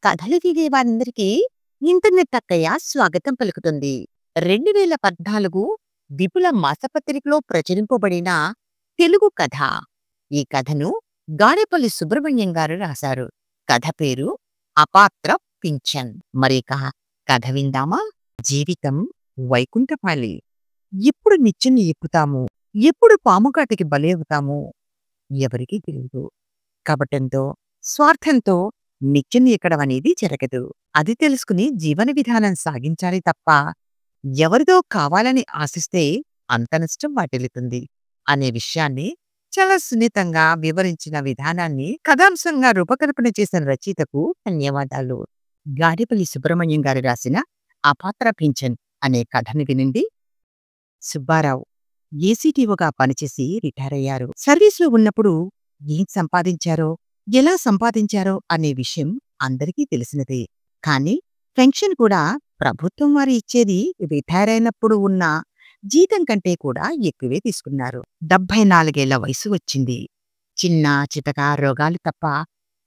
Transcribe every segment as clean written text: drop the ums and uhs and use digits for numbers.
కథలు వినే వారందరికీ ఇంటర్నెట్ అక్కయ్య స్వాగతం పలుకుతుంది. 2014 విపుల మాసపత్రికలో ప్రచురింపబడిన తెలుగు కథ. ఈ కథను గారేపల్లి సుబ్రహ్మణ్యం గారు రాశారు. కథ పేరు అపాత్ర పింఛన్. మరిక కథ విందామా? జీవితం వైకుంఠపాళి. ఎప్పుడు నిచ్చెన్ని ఎక్కుతాము, ఎప్పుడు పాముకాటికి బలి అవుతాము ఎవరికీ తెలియదు. కపటంతో, స్వార్థంతో నిచ్చెన ఎక్కడం అనేది జరగదు. అది తెలుసుకుని జీవన విధానం సాగించాలి తప్ప ఎవరిదో కావాలని ఆశిస్తే అంత నష్టం వాటిల్లుతుంది అనే విషయాన్ని చాలా సున్నితంగా వివరించిన విధానాన్ని కథాంశంగా రూపకల్పన చేసిన రచయితకు ధన్యవాదాలు. గారేపల్లి సుబ్రహ్మణ్యం గారు రాసిన అపాత్ర పింఛన్ అనే కథను వినండి. సుబ్బారావు ఏసీటీఓగా పనిచేసి రిటైర్ అయ్యారు. సర్వీస్లో ఉన్నప్పుడు ఏం సంపాదించారో, ఎలా సంపాదించారో అనే విషయం అందరికీ తెలిసినదే. కానీ పెన్షన్ కూడా ప్రభుత్వం వారు ఇచ్చేది రిటైర్ అయినప్పుడు ఉన్న జీతం కంటే కూడా ఎక్కువే తీసుకున్నారు. 74 ఏళ్ల వయసు వచ్చింది. చిన్న చితక రోగాలు తప్ప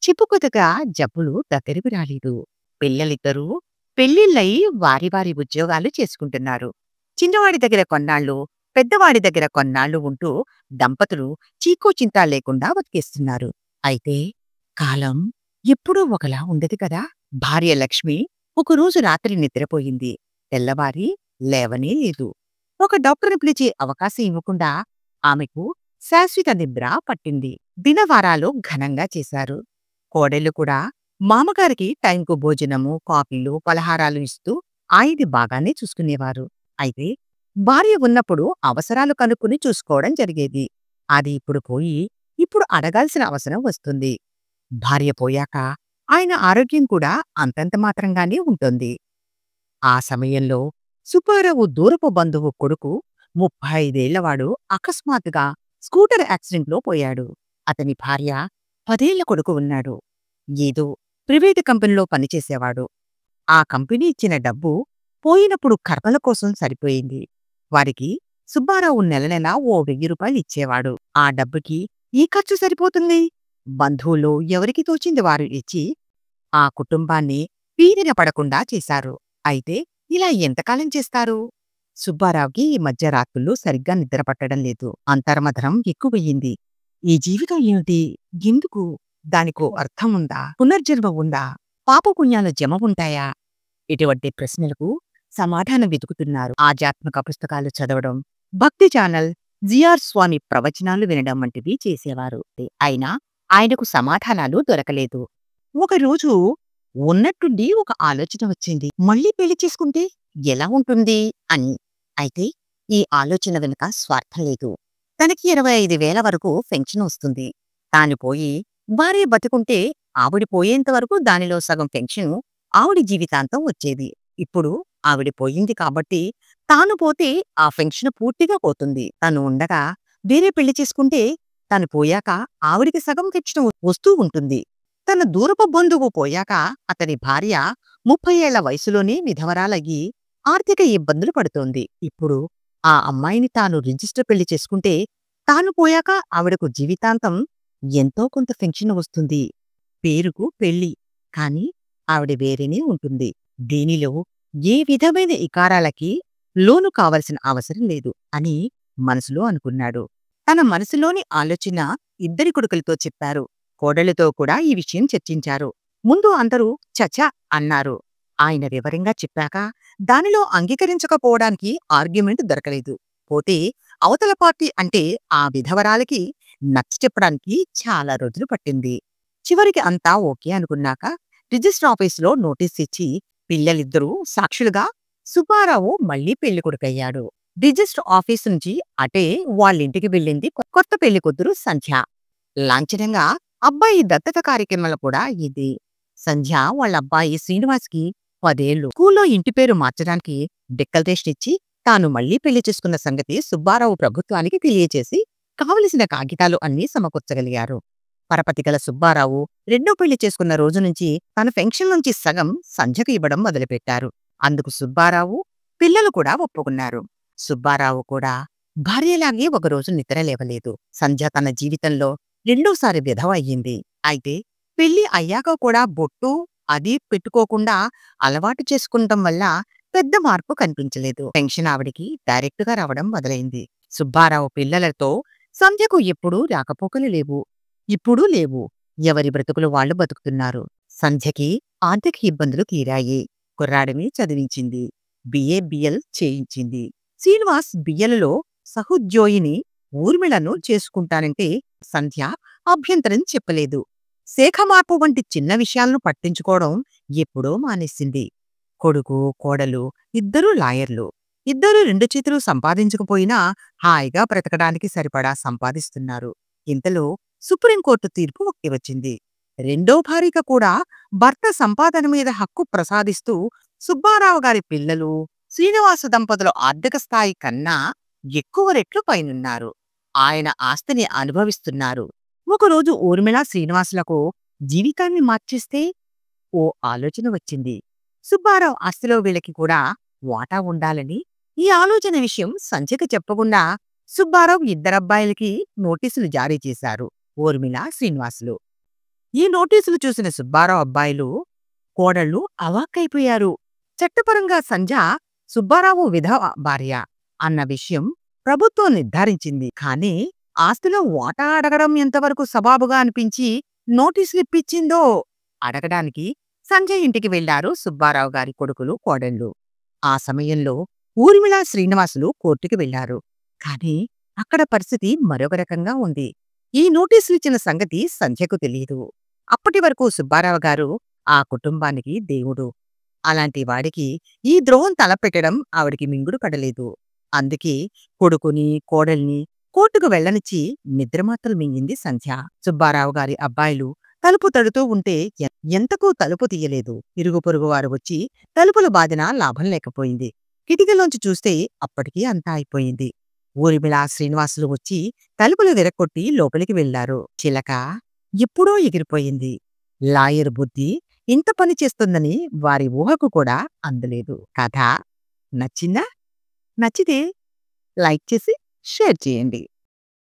చెప్పుకొదగా జబ్బులు దగ్గరకు రాలేదు. పిల్లలిద్దరూ పెళ్లిళ్ళై వారి వారి ఉద్యోగాలు చేసుకుంటున్నారు. చిన్నవాడి దగ్గర కొన్నాళ్ళు, పెద్దవాడి దగ్గర కొన్నాళ్ళు ఉంటూ దంపతులు చీకో చింతా లేకుండా బతికేస్తున్నారు. అయితే కాలం ఎప్పుడూ ఒకలా ఉండదు కదా. భార్య లక్ష్మి ఒకరోజు రాత్రి నిద్రపోయింది. తెల్లవారి లేవనే లేదు. ఒక డాక్టర్ని పిలిచే అవకాశం ఇవ్వకుండా ఆమెకు శాశ్వత నిద్ర పట్టింది. దినవారాలు ఘనంగా చేశారు. కోడెళ్ళు కూడా మామగారికి టైంకు భోజనము, కాఫీలు, పలహారాలు ఇస్తూ ఆయన్ని బాగానే చూసుకునేవారు. అయితే భార్య ఉన్నప్పుడు అవసరాలు కనుక్కుని చూసుకోవడం జరిగేది. అది ఇప్పుడు పోయి ఇప్పుడు అడగాల్సిన అవసరం వస్తుంది. భార్య పోయాక ఆయన ఆరోగ్యం కూడా అంతంత మాత్రంగానే ఉంటుంది. ఆ సమయంలో సుబ్బారావు దూరపు బంధువు కొడుకు 35 ఏళ్లవాడు అకస్మాత్తుగా స్కూటర్ యాక్సిడెంట్లో పోయాడు. అతని భార్య 10 ఏళ్ల కొడుకు ఉన్నాడు. ఏదో ప్రైవేటు కంపెనీలో పనిచేసేవాడు. ఆ కంపెనీ ఇచ్చిన డబ్బు పోయినప్పుడు కర్మల కోసం సరిపోయింది. వారికి సుబ్బారావు నెల నెలా ఓ 1000 రూపాయలు ఇచ్చేవాడు. ఆ డబ్బుకి ఈ ఖర్చు సరిపోతుంది. బంధువులు ఎవరికి తోచింది వారు ఇచ్చి ఆ కుటుంబాన్ని పీడిన పడకుండా చేశారు. అయితే ఇలా ఎంతకాలం చేస్తారు? సుబ్బారావుకి ఈ మధ్య రాత్రుల్లో సరిగ్గా నిద్రపట్టడం లేదు. అంతర్మథనం ఎక్కువయ్యింది. ఈ జీవితం ఏమిటి? ఎందుకు? దానికో అర్థం ఉందా? పునర్జన్మ ఉందా? పాపపుణ్యాల జమ ఉంటాయా? ఇటువంటి ప్రశ్నలకు సమాధానం వెతుకుతున్నారు. ఆధ్యాత్మిక పుస్తకాలు చదవడం, భక్తి ఛానల్, జిఆర్ స్వామి ప్రవచనాలు వినడం వంటివి చేసేవారు. అయినా ఆయనకు సమాధానాలు దొరకలేదు. ఒకరోజు ఉన్నట్టుండి ఒక ఆలోచన వచ్చింది. మళ్ళీ పెళ్లి చేసుకుంటే ఎలా ఉంటుంది అని. అయితే ఈ ఆలోచన వెనుక స్వార్థం లేదు. తనకి 25,000 వరకు పెన్షన్ వస్తుంది. తాను పోయి భార్య బతుకుంటే ఆవిడ పోయేంత వరకు దానిలో సగం పెన్షన్ ఆవిడ జీవితాంతం వచ్చేది. ఇప్పుడు ఆవిడ పోయింది కాబట్టి తాను పోతే ఆ పెన్షన్ పూర్తిగా పోతుంది. తను ఉండగా వేరే పెళ్లి చేసుకుంటే తను పోయాక ఆవిడికి సగం పెన్షన్ వస్తూ ఉంటుంది. తన దూరపు బంధువు పోయాక అతని భార్య 30 ఏళ్ల వయసులోనే విధవరాలయ్యి ఆర్థిక ఇబ్బందులు పడుతోంది. ఇప్పుడు ఆ అమ్మాయిని తాను రిజిస్టర్ పెళ్లి చేసుకుంటే తాను పోయాక ఆవిడకు జీవితాంతం ఎంతో కొంత పెన్షన్ వస్తుంది. పేరుకు పెళ్లి, కాని ఆవిడ వేరేనే ఉంటుంది. దీనిలో ఏ విధమైన ఇకారాలకి లోను కావలసిన అవసరం లేదు అని మనసులో అనుకున్నాడు. తన మనసులోని ఆలోచన ఇద్దరి కొడుకులతో చెప్పారు. కోడళ్లతో కూడా ఈ విషయం చర్చించారు. ముందు అందరూ చచా అన్నారు. ఆయన వివరంగా చెప్పాక దానిలో అంగీకరించకపోవడానికి ఆర్గ్యుమెంట్ దొరకలేదు. పోతే అవతల పార్టీ అంటే ఆ విధవరాలకి నచ్చ చెప్పడానికి చాలా రోజులు పట్టింది. చివరికి అంతా ఓకే అనుకున్నాక రిజిస్టర్ ఆఫీసులో నోటీస్ ఇచ్చి పిల్లలిద్దరూ సాక్షులుగా సుబ్బారావు మళ్లీ పెళ్లికొడుకయ్యాడు. రిజిస్టర్ ఆఫీసు నుంచి అటే వాళ్ళింటికి వెళ్ళింది కొత్త పెళ్లికూతురు సంధ్య. లాంఛనంగా అబ్బాయి దత్తత కార్యక్రమాలు కూడా ఇది. సంధ్య వాళ్ళ అబ్బాయి శ్రీనివాస్కి 10 ఏళ్లు. స్కూల్లో ఇంటి పేరు మార్చడానికి డిక్లరేషన్ ఇచ్చి తాను మళ్లీ పెళ్లి చేసుకున్న సంగతి సుబ్బారావు ప్రభుత్వానికి తెలియచేసి కావలసిన కాగితాలు అన్నీ సమకూర్చగలిగారు. పరపతి గల సుబ్బారావు రెండో పెళ్లి చేసుకున్న రోజు నుంచి తన పెన్షన్ నుంచి సగం సంధ్యకు ఇవ్వడం మొదలుపెట్టారు. అందుకు సుబ్బారావు, పిల్లలు కూడా ఒప్పుకున్నారు. సుబ్బారావు కూడా భార్యలాగే ఒకరోజు నిద్ర లేవలేదు. సంధ్య తన జీవితంలో రెండోసారి విధవ అయ్యింది. అయితే పెళ్లి అయ్యాక కూడా బొట్టు, అది పెట్టుకోకుండా అలవాటు చేసుకుంటం వల్ల పెద్ద మార్పు కనిపించలేదు. టెన్షన్ ఆవిడికి డైరెక్ట్‌గా రావడం మొదలైంది. సుబ్బారావు పిల్లలతో సంధ్యకు ఎప్పుడూ రాకపోకలు లేవు. ఇప్పుడూ లేవు. ఎవరి బ్రతుకులు వాళ్ళు బతుకుతున్నారు. సంధ్యకి ఆర్థిక ఇబ్బందులు తీరాయి. కుర్రాడిని చదివించింది. బిఏ, బిఎల్ చేయించింది. శ్రీనివాస్ బిఎల్‌లో సహోద్యోగిని ఊర్మిళను చేసుకుంటానంటే సంధ్య అభ్యంతరం చెప్పలేదు. శేఖ మార్పు వంటి చిన్న విషయాలను పట్టించుకోవడం ఎప్పుడో మానేసింది. కొడుకు, కోడలు ఇద్దరూ లాయర్లు. ఇద్దరూ రెండు చేతులు సంపాదించకపోయినా హాయిగా బ్రతకడానికి సరిపడా సంపాదిస్తున్నారు. ఇంతలో సుప్రీంకోర్టు తీర్పు ఒకటి వచ్చింది. రెండో భార్యకు కూడా భర్త సంపాదన మీద హక్కు ప్రసాదిస్తూ సుబ్బారావు గారి పిల్లలు, శ్రీనివాస దంపతుల ఆర్థిక స్థాయి కన్నా ఎక్కువ రెట్లు పైనున్నారు. ఆయన ఆస్తిని అనుభవిస్తున్నారు. ఒకరోజు ఊర్మిళ శ్రీనివాసులకు జీవితాన్ని మార్చేస్తే ఓ ఆలోచన వచ్చింది. సుబ్బారావు ఆస్తిలో వీళ్ళకి కూడా వాటా ఉండాలని. ఈ ఆలోచన విషయం సంధ్యకు చెప్పకుండా సుబ్బారావు ఇద్దరబ్బాయిలకి నోటీసులు జారీ చేశారు. ఊర్మిళ, శ్రీనివాసులు. ఈ నోటీసులు చూసిన సుబ్బారావు అబ్బాయిలు, కోడళ్ళు అవాక్కైపోయారు. చట్టపరంగా సంధ్య సుబ్బారావు విధవ భార్య అన్న విషయం ప్రభుత్వం నిర్ధారించింది. కానీ ఆస్తిలో వాటా అడగడం ఎంతవరకు సబాబుగా అనిపించి నోటీసులిప్పించిందో అడగడానికి సంజయ్ ఇంటికి వెళ్లారు సుబ్బారావు గారి కొడుకులు, కోడళ్ళు. ఆ సమయంలో ఊర్మిళ, శ్రీనివాసులు కోర్టుకి వెళ్లారు. కాని అక్కడ పరిస్థితి మరొక రకంగా ఉంది. ఈ నోటీసులిచ్చిన సంగతి సంధ్యకు తెలియదు. అప్పటి వరకు సుబ్బారావు గారు ఆ కుటుంబానికి దేవుడు. అలాంటి వాడికి ఈ ద్రోహం తలపెట్టడం ఆవిడికి మింగుడు పడలేదు. అందుకే కొడుకుని, కోడల్ని కోర్టుకు వెళ్లనిచ్చి నిద్రమాత్రలు మింగింది సంధ్య. సుబ్బారావు గారి అబ్బాయిలు తలుపు తడుతూ ఉంటే ఎంతకూ తలుపు తీయలేదు. ఇరుగు పొరుగువారు వచ్చి తలుపులు బాదినా లాభం లేకపోయింది. కిటికీలోంచి చూస్తే అప్పటికీ అంతా అయిపోయింది. ఊర్మిళ, శ్రీనివాసులు వచ్చి తలుపులు విరక్కొట్టి లోపలికి వెళ్లారు. చిలక ఎప్పుడో ఎగిరిపోయింది. లాయర్ బుద్ధి ఇంత పని చేస్తుందని వారి ఊహకు కూడా అందలేదు. కథ నచ్చిందా? నచ్చితే లైక్ చేసి షేర్ చేయండి.